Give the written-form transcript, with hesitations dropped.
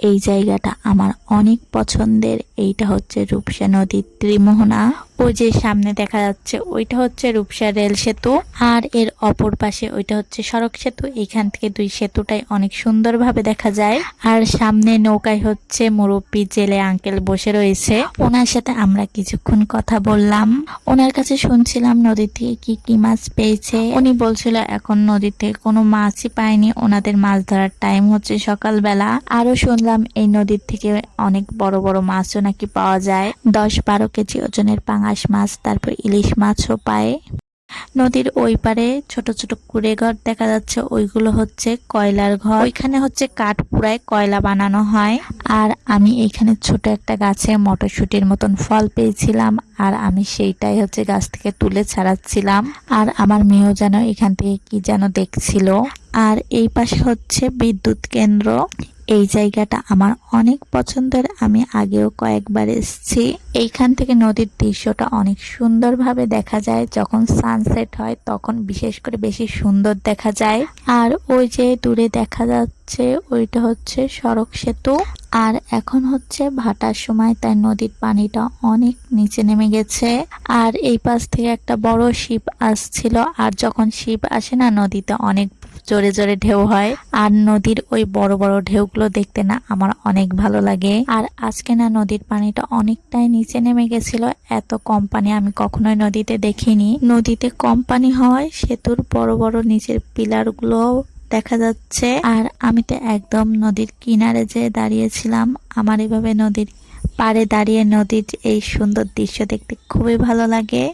এই জায়গাটা আমার অনেক পছন্দের। এইটা হচ্ছে রূপসা নদীর ত্রিমোহনা। ওই যে সামনে দেখা যাচ্ছে ওইটা হচ্ছে রূপসা রেল সেতু, আর এর অপর পাশে ওইটা হচ্ছে সড়ক সেতু। এইখান থেকে দুই সেতুটাই অনেক সুন্দরভাবে দেখা যায়। আর সামনে নৌকায় হচ্ছে মুরব্বী জেলে আঙ্কেল বসে রয়েছে, ওনার সাথে আমরা কিছুক্ষণ কথা বললাম। ওনার কাছে শুনছিলাম নদী থেকে কি কি মাছ পেয়েছে। উনি বলছিল এখন নদীতে কোনো মাছই পায়নি, ওনাদের মাছ ধরার টাইম হচ্ছে সকালবেলা। আরো শুনলাম এই নদীর থেকে অনেক বড় বড় মাছও নাকি পাওয়া যায়, 10-12 কেজি ওজনের পাঙাশ মাছ, তারপর ইলিশ মাছও পায়। নদীর ওই পারে ছোট ছোট কুড়ে ঘর দেখা যাচ্ছে, ওইগুলো হচ্ছে কয়লার ঘর। ওইখানে হচ্ছে কাঠ পুড়ায় কয়লা বানানো হয়। আর আমি এইখানে ছোট একটা গাছে মটরশুটির মতন ফল পেয়েছিলাম, আর আমি সেইটাই হচ্ছে গাছ থেকে তুলে ছাড়াচ্ছিলাম। আর আমার মেয়েও যেন এখান থেকে কি যেন দেখছিল। আর এই পাশে হচ্ছে বিদ্যুৎ কেন্দ্র। এই জায়গাটা আমার অনেক পছন্দের, আমি আগেও কয়েকবার এসেছি। এইখান থেকে নদীর দৃশ্যটা অনেক সুন্দরভাবে দেখা যায়, যখন সানসেট হয় তখন বিশেষ করে বেশি সুন্দর দেখা যায়। আর ওই যে দূরে দেখা যাচ্ছে ওইটা হচ্ছে সড়ক সেতু। আর এখন হচ্ছে ভাটার সময়, তাই নদীর পানিটা অনেক নিচে নেমে গেছে। আর এই পাশ থেকে একটা বড় শিপ আসছিল, আর যখন শিপ আসে না নদীতে অনেক জোরে জোরে ঢেউ হয়। আর নদীর ওই বড় বড় ঢেউগুলো দেখতে না আমার অনেক ভালো লাগে। আর আজকে না নদীর পানিটা অনেকটাই নিচে নেমে গেছিল, এত কম পানি আমি কখনোই নদীতে দেখিনি। নদীতে কম পানি হয়, সেতুর বড় বড় নিচের পিলার গুলো দেখা যাচ্ছে। আর আমি তো একদম নদীর কিনারে যে দাঁড়িয়েছিলাম। আমার এভাবে নদীর পাড়ে দাঁড়িয়ে নদীর এই সুন্দর দৃশ্য দেখতে খুবই ভালো লাগে।